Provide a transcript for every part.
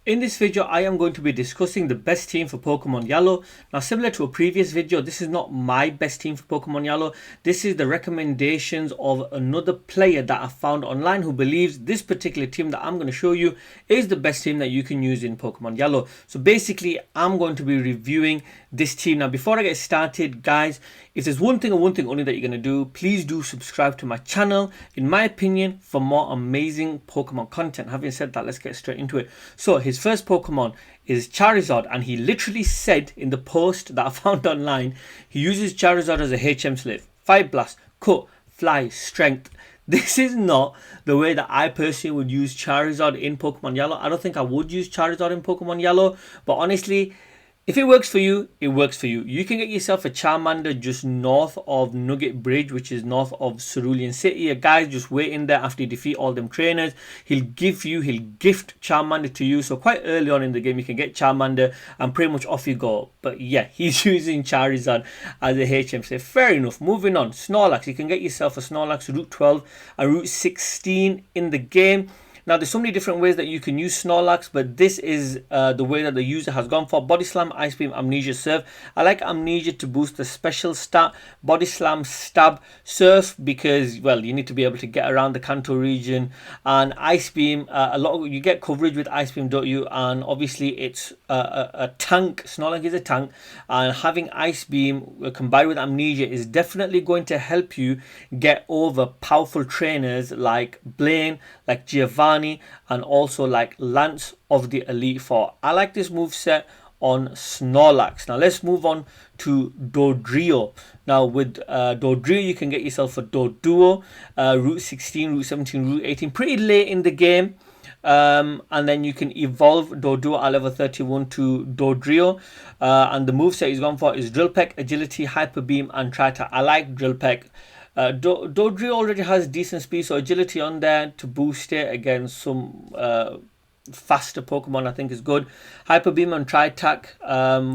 In this video, I am going to be discussing the best team for Pokemon Yellow. Now, similar to a previous video, this is not my best team for Pokemon Yellow. This is the recommendations of another player that I found online who believes this particular team that I'm going to show you is the best team that you can use in Pokemon Yellow. So basically, I'm going to be reviewing this team. Now, before I get started, guys, if there's one thing and one thing only that you're going to do, please do subscribe to my channel, in my opinion, for more amazing Pokemon content. Having said that, let's get straight into it. So his first Pokemon is Charizard, and he literally said in the post that I found online, he uses Charizard as a HM slave. Fire Blast, Cut, Fly, Strength. This is not the way that I personally would use Charizard in Pokemon Yellow. I don't think I would use Charizard in Pokemon Yellow, but honestly, if it works for you, it works for you. You can get yourself a Charmander just north of Nugget Bridge, which is north of Cerulean City. A guy's just waiting there after you defeat all them trainers. He'll gift Charmander to you. So quite early on in the game, you can get Charmander and pretty much off you go. But yeah, he's using Charizard as a HM. So fair enough. Moving on, Snorlax. You can get yourself a Snorlax Route 12 and Route 16 in the game. Now, there's so many different ways that you can use Snorlax, but this is the way that the user has gone for. Body Slam, Ice Beam, Amnesia, Surf. I like Amnesia to boost the special stat. Body Slam, Stab, Surf, because, well, you need to be able to get around the Kanto region. And Ice Beam, you get coverage with Ice Beam, don't you? And obviously, it's a tank. Snorlax is a tank. And having Ice Beam combined with Amnesia is definitely going to help you get over powerful trainers like Blaine, like Giovanni, and also like Lance of the Elite Four. I like this move set on Snorlax. Now let's move on to Dodrio. Now with Dodrio, you can get yourself a Doduo, Route 16, Route 17, Route 18, pretty late in the game. And then you can evolve Doduo at level 31 to Dodrio. And the moveset he's gone for is Drill Peck, Agility, Hyper Beam, and Tri-Attack. I like Drill Peck. Dodrio already has decent speed, so agility on there to boost it against some faster Pokemon I think is good. Hyper Beam and Tri-Attack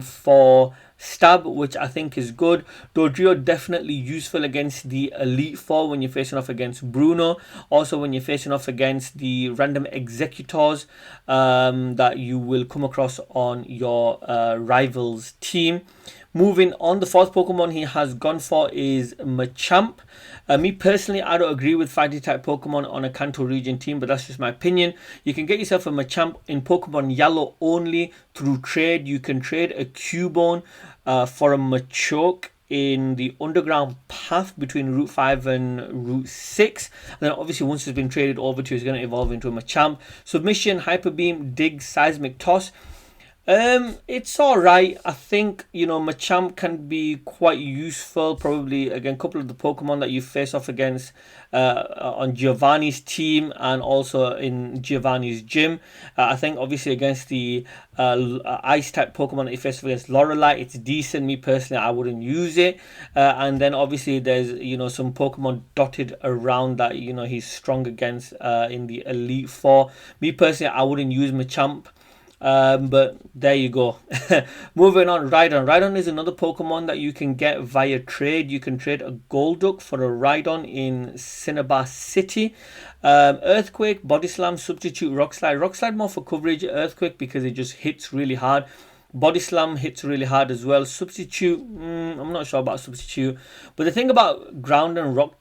for Stab, which I think is good. Dodrio definitely useful against the Elite Four when you're facing off against Bruno. Also when you're facing off against the random executors that you will come across on your rival's team. Moving on, the fourth Pokemon he has gone for is Machamp. Me personally, I don't agree with fighting type Pokemon on a Kanto region team, but that's just my opinion. You can get yourself a Machamp in Pokemon Yellow only through trade. You can trade a Cubone for a Machoke in the underground path between Route 5 and Route 6. And then obviously once it's been traded over to you, it's going to evolve into a Machamp. Submission, Hyper Beam, Dig, Seismic Toss. It's alright. I think, you know, Machamp can be quite useful, probably again a couple of the Pokemon that you face off against on Giovanni's team and also in Giovanni's gym. I think obviously against the ice type Pokemon that you face off against Lorelei, it's decent. Me personally, I wouldn't use it. And then obviously there's, you know, some Pokemon dotted around that, you know, he's strong against in the Elite Four. Me personally, I wouldn't use Machamp. But there you go. Moving on, Rideon. Rideon is another Pokemon that you can get via trade. You can trade a Golduck for a Rideon in Cinnabar City. Earthquake, Body Slam, Substitute, Rock Slide. Rock Slide more for coverage. Earthquake because it just hits really hard. Body Slam hits really hard as well. Substitute, I'm not sure about Substitute. But the thing about ground and rock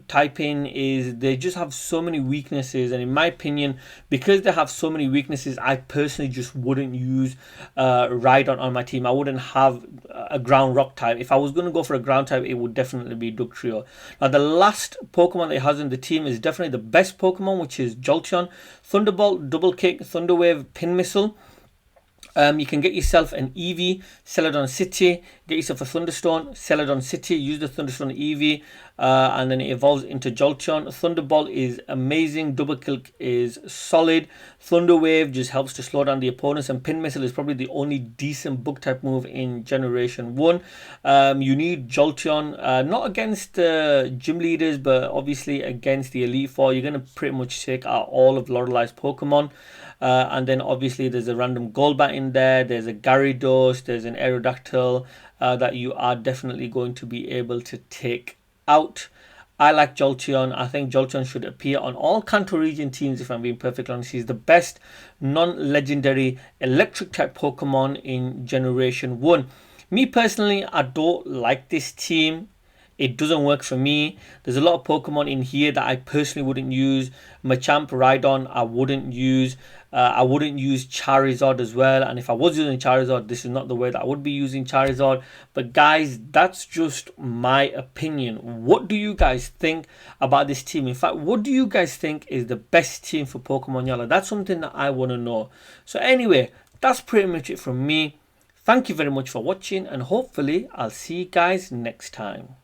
typing is they just have so many weaknesses, and in my opinion, because they have so many weaknesses, I personally just wouldn't use Rideon on my team. I wouldn't have a ground rock type. If I was going to go for a ground type, it would definitely be Dugtrio. Now the last Pokemon that he has in the team is definitely the best Pokemon, which is Jolteon. Thunderbolt, Double Kick, Thunder Wave, Pin Missile. You can get yourself an Eevee, Celadon City, get yourself a Thunderstone, Celadon City, use the Thunderstone Eevee, and then it evolves into Jolteon. Thunderbolt is amazing, Double Kick is solid, Thunder Wave just helps to slow down the opponents, and Pin Missile is probably the only decent bug type move in Generation 1. You need Jolteon, not against gym leaders, but obviously against the Elite Four. You're going to pretty much take out all of Lorelei's Pokemon. And then obviously there's a random Golbat in there, there's a Gyarados, there's an Aerodactyl that you are definitely going to be able to take out. I like Jolteon. I think Jolteon should appear on all Kanto region teams, if I'm being perfectly honest. He's the best non-legendary electric type Pokemon in Generation 1. Me personally, I don't like this team. It doesn't work for me. There's a lot of Pokemon in here that I personally wouldn't use. Machamp, Rideon, I wouldn't use. I wouldn't use Charizard as well. And if I was using Charizard, this is not the way that I would be using Charizard. But guys, that's just my opinion. What do you guys think about this team? In fact, what do you guys think is the best team for Pokemon Yellow? That's something that I want to know. So anyway, that's pretty much it from me. Thank you very much for watching, and hopefully I'll see you guys next time.